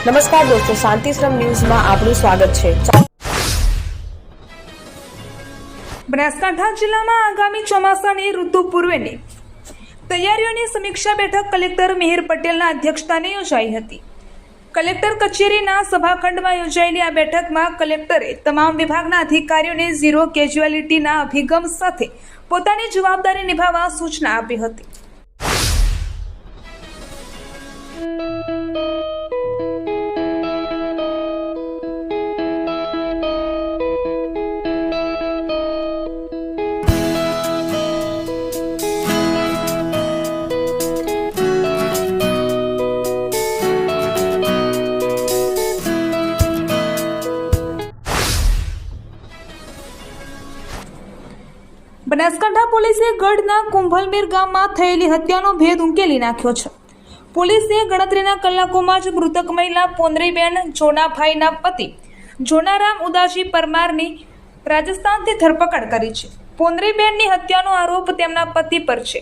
નમસ્કાર દોસ્તો, શાંતિશ્રમ ન્યૂઝમાં આપનું સ્વાગત છે। બનાસકાંઠા જિલ્લામાં આગામી ચોમાસાની ઋતુ પૂર્વેની તૈયારીઓની સમીક્ષા બેઠક કલેક્ટર મિહિર પટેલના અધ્યક્ષસ્થાને યોજાઈ હતી। કલેક્ટર કચેરીના સભાખંડમાં યોજાયેલી આ બેઠકમાં કલેક્ટરે તમામ વિભાગના અધિકારીઓને ઝીરો કેઝ્યુઆલિટીના અભિગમ સાથે પોતાની જવાબદારી નિભાવવા સૂચના આપી હતી। બનાસકાંઠા પોલીસે ગઢના કુંભલમેર ગામમાં થયેલી હત્યાનો ભેદ ઉકેલી નાખ્યો છે। પોલીસે ગણતરીના કલાકોમાં જ મૃતક મહિલા પોંદરીબેન જોનાભાઈના પતિ જોનારામ ઉદાસી પરમારની રાજસ્થાનથી ધરપકડ કરી છે। પોંદરીબેનની હત્યાનો આરોપ તેમના પતિ પર છે।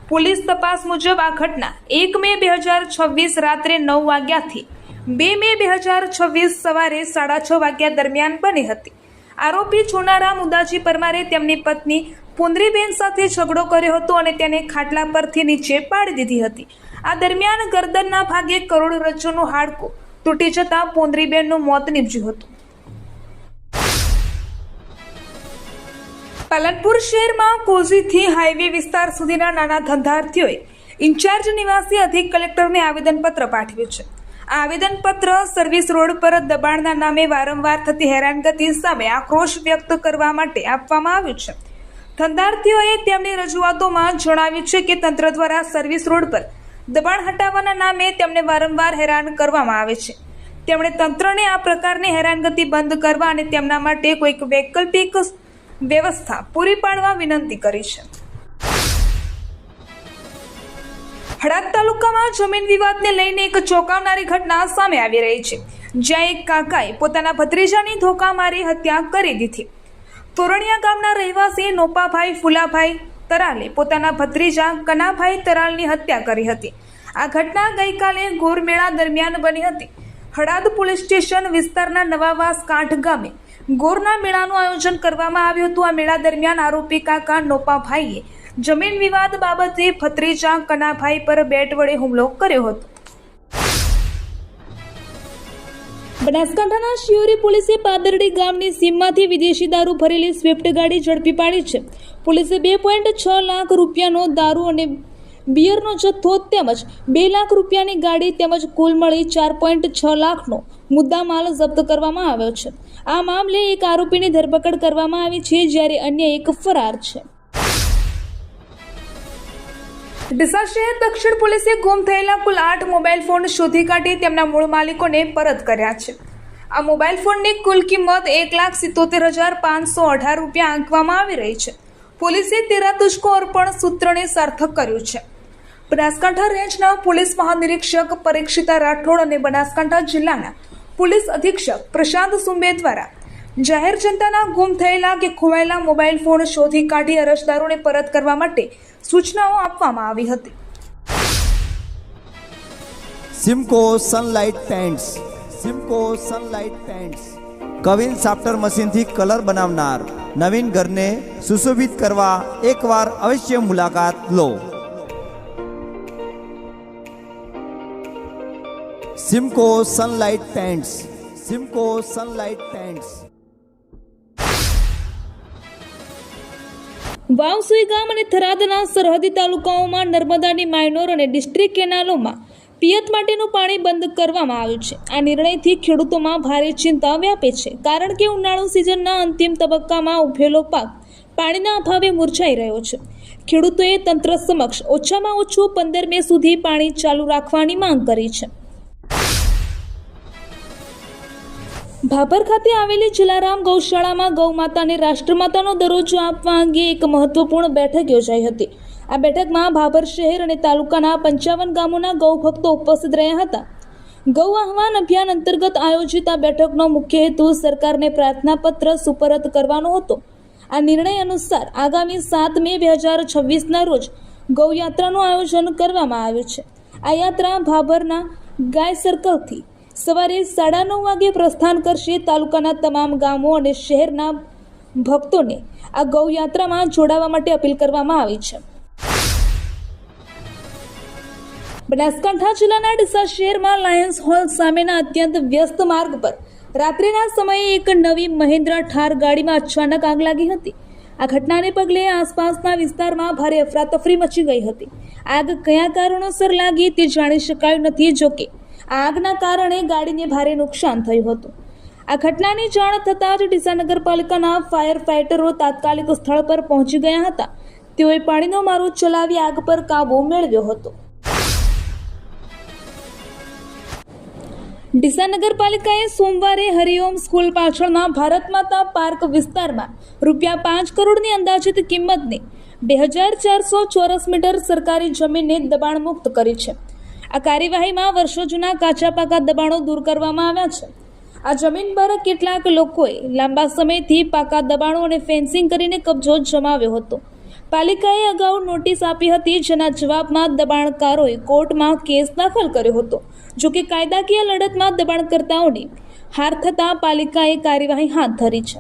પોલીસ તપાસ મુજબ આ ઘટના 1 મે 2026 રાત્રે 9 વાગ્યાથી 2 મે 2026 સવારે 6:30 વાગ્યા દરમિયાન બની હતી। આરોપી જોનારામ ઉદાસી પરમારે તેમની પત્ની પોંદરીબેન સાથે ઝઘડો કર્યો હતો અને તેને ખાટલા પરથી નીચે પાડી દીધી હતી। આ દરમિયાન ગરદનના ભાગે કરોડરજ્જુનું હાડકું તૂટી જતા પોંદરીબેનનું મોત નીપજ્યું હતું। પાલનપુર શહેરમાં કોઝીથી હાઈવે વિસ્તાર સુધીના નાના ધંધાર્થીઓએ ઇન્ચાર્જ નિવાસી અધિક કલેક્ટરને આવેદનપત્ર પાઠવ્યું છે। આ આવેદનપત્ર સર્વિસ રોડ પર દબાણના નામે વારંવાર થતી હેરાનગતિ સામે આક્રોશ વ્યક્ત કરવા માટે આપવામાં આવ્યું છે। ધંધાર્થીઓએ તેમની રજૂઆતોમાં જણાવ્યું છે કે તંત્ર દ્વારા સર્વિસ રોડ પર દબાણ હટાવવાના નામે તેમને વારંવાર હેરાન કરવામાં આવે છે। તેમણે તંત્રને આ પ્રકારની હેરાનગતિ બંધ કરવા અને તેમના માટે કોઈક વૈકલ્પિક વ્યવસ્થા પૂરી પાડવા વિનંતી કરી છે। હળાદ તાલુકામાં જમીન વિવાદને લઈને એક ચોંકાવનારી ઘટના સામે આવી રહી છે, જ્યાં એક કાકાએ પોતાના ભત્રીજાની ધોકા મારી હત્યા કરી દીધી। તોરણિયા ગામના રહેવાસી નોપાભાઈ ફુલાભાઈ તરાલે પોતાના ભત્રીજા કનાભાઈ તરાલની હત્યા કરી હતી। આ ઘટના ગઈકાલે ગોરમેળા દરમિયાન બની હતી। હળાદ પોલીસ સ્ટેશન વિસ્તારના નવાવાસ કાંઠ ગામે ગોરના મેળાનું આયોજન કરવામાં આવ્યું હતું। આ મેળા દરમિયાન આરોપી કાકા નોપાભાઈએ જમીન વિવાદ બાબતે ભત્રીજા કનાભાઈ પર બેટ વડે હુમલો કર્યો હતો। બનાસકાંઠાના શિયોરી પોલીસે પાદરડી ગામની સીમમાંથી વિદેશી દારૂ ભરેલી સ્વિફ્ટ ગાડી ઝડપી પાડી છે। પોલીસે 2.6 લાખ રૂપિયાનો દારૂ અને બિયરનો જથ્થો તેમજ 2 લાખ રૂપિયાની ગાડી તેમજ કુલ મળી 4.6 લાખનો મુદ્દામાલ જપ્ત કરવામાં આવ્યો છે। આ મામલે એક આરોપીની ધરપકડ કરવામાં આવી છે, જ્યારે અન્ય એક ફરાર છે। ડીસા શહેર દક્ષિણ પોલીસે ગુમ થયેલા કુલ 8 મોબાઈલ ફોન શોધી કાઢી તેમના મૂળ માલિકોને પરત કર્યા છે। આ મોબાઈલ ફોનની કુલ કિંમત 1,77,518 રૂપિયા આંકવામાં આવી રહી છે। પોલીસે તેરા તુજકો અર્પણ સૂત્રને સાર્થક કર્યું છે। બનાસકાંઠા રેન્જના પોલીસ મહાનિરીક્ષક પરીક્ષિતા રાઠોડ અને બનાસકાંઠા જિલ્લાના પોલીસ અધિક્ષક પ્રશાંત સુંબે દ્વારા જાહેર જનતાના ગુમ થયેલા કે ખોવાયેલા મોબાઈલ ફોન શોધી કાઢી અરજદારોને પરત કરવા માટે સૂચનાઓ આપવામાં આવી હતી। Simco Sunlight Paints, Simco Sunlight Paints કવિન સાફ્ટર મશીનથી કલર બનાવનાર નવીન ઘરને સુશોભિત કરવા એકવાર અવશ્ય મુલાકાત લો। Simco Sunlight Paints, Simco Sunlight Paints. વાવસુઈ ગામ અને થરાદના સરહદી તાલુકાઓમાં નર્મદાની માઇનોર અને ડિસ્ટ્રિક્ટ કેનાલોમાં પિયત માટેનું પાણી બંધ કરવામાં આવ્યું છે। આ નિર્ણયથી ખેડૂતોમાં ભારે ચિંતા વ્યાપે છે, કારણ કે ઉનાળુ સિઝનના અંતિમ તબક્કામાં ઉભેલો પાક પાણીના અભાવે મૂરઝાઈ રહ્યો છે। ખેડૂતોએ તંત્ર સમક્ષ ઓછામાં ઓછું 15 મે સુધી પાણી ચાલુ રાખવાની માંગ કરી છે। ભાભર ખાતે આવેલી જલારામ ગૌશાળામાં ગૌમાતાને રાષ્ટ્રમાતાનો દરજ્જો આપવા અંગે એક મહત્વપૂર્ણ બેઠક યોજાઈ હતી। આ બેઠકમાં ભાભર શહેર અને તાલુકાના 55 ગામોના ગૌભક્તો ઉપસ્થિત રહ્યા હતા। ગૌ આહ્વાન અભિયાન અંતર્ગત આયોજિત આ બેઠકનો મુખ્ય હેતુ સરકારને પ્રાર્થનાપત્ર સુપરત કરવાનો હતો। આ નિર્ણય અનુસાર આગામી 7 મે 2026ના રોજ ગૌયાત્રાનું આયોજન કરવામાં આવ્યું છે। આ યાત્રા ભાભરના ગાય સર્કલથી સવારે 9:30 વાગે પ્રસ્થાન કરશે. તાલુકાના તમામ ગામો અને શહેરના ભક્તોને આ ગૌયાત્રામાં જોડાવા માટે અપીલ કરવામાં આવી છે. બનાસકાંઠા જિલ્લાના ડીસા શહેરમાં લાયન્સ હોલ સામેના અત્યંત વ્યસ્ત માર્ગ પર રાત્રિના સમયે એક નવી મહિન્દ્રા ઠાર ગાડીમાં અચાનક આગ લાગી હતી. આ ઘટનાને પગલે આસપાસના વિસ્તારમાં ભારે અફરાતફરી મચી ગઈ હતી. આગ કયા કારણોસર લાગી તે જાણી શકાયું નથી. જોકે આગના કારણે ગાડીને ભારે નુકસાન થયું હતું. આ ઘટનાની જાણ થતાં જ ડીસા નગરપાલિકાના ફાયર ફાઇટરો તાત્કાલિક સ્થળ પર પહોંચી ગયા હતા. તેઓએ પાણીનો મારો ચલાવી આગ પર કાબૂ મેળવ્યો હતો. ડીસા નગરપાલિકાએ સોમવારે હરિઓમ સ્કૂલ પાછળના ભારત માતા પાર્ક વિસ્તારમાં ₹5 કરોડની અંદાજિત કિંમતની 2400 ચોરસ મીટર સરકારી જમીનને દબાણ મુક્ત કરી છે. આ કાર્યવાહીમાં વર્ષો જૂના કાચા પાકા દબાણો દૂર કરવામાં આવ્યા છે. આ જમીન પર કેટલાક લોકોએ લાંબા સમયથી પાકા દબાણો અને ફેન્સિંગ કરીને કબજો જમાવ્યો હતો. પાલિકાએ અગાઉ નોટિસ આપી હતી, જેના જવાબમાં દબાણકારોએ કોર્ટમાં કેસ દાખલ કર્યો હતો. જોકે કાયદાકીય લડતમાં દબાણકર્તાઓને હાર થતાં પાલિકાએ કાર્યવાહી હાથ ધરી છે.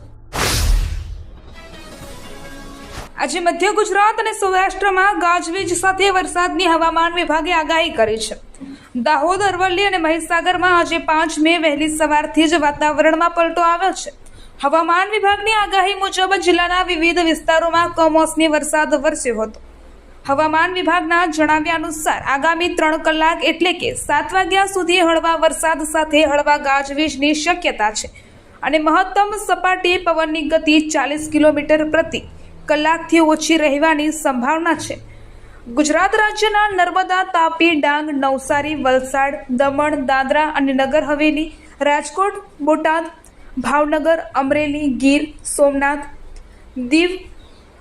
આજે મધ્ય ગુજરાત અને સૌરાષ્ટ્રમાં ગાજવીજ સાથે વરસાદની હવામાન વિભાગે આગાહી કરી છે. દાહોદ, અરવલ્લી અને મહીસાગરમાં આજે 5 મે વહેલી સવારથી જ વાતાવરણમાં પલટો આવ્યો છે. હવામાન વિભાગની આગાહી મુજબ જિલ્લાના વિવિધ વિસ્તારોમાં કમોસમી વરસાદ વરસ્યો હતો. હવામાન વિભાગના જણાવ્યા અનુસાર આગામી 3 કલાક એટલે કે 7 વાગ્યા સુધી હળવા વરસાદ સાથે હળવા ગાજવીજની શક્યતા છે અને મહત્તમ સપાટી પવનની ગતિ 40 કિલોમીટર પ્રતિ કલાકથી ઓછી રહેવાની સંભાવના છે. ગુજરાત રાજ્યના નર્મદા, તાપી, ડાંગ, નવસારી, વલસાડ, દમણ, દાદરા અને નગર હવેલી, રાજકોટ, બોટાદ, ભાવનગર, અમરેલી, ગીર સોમનાથ, દીવ,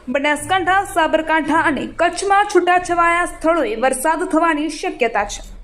બનાસકાંઠા, સાબરકાંઠા અને કચ્છમાં છૂટાછવાયા સ્થળોએ વરસાદ થવાની શક્યતા છે.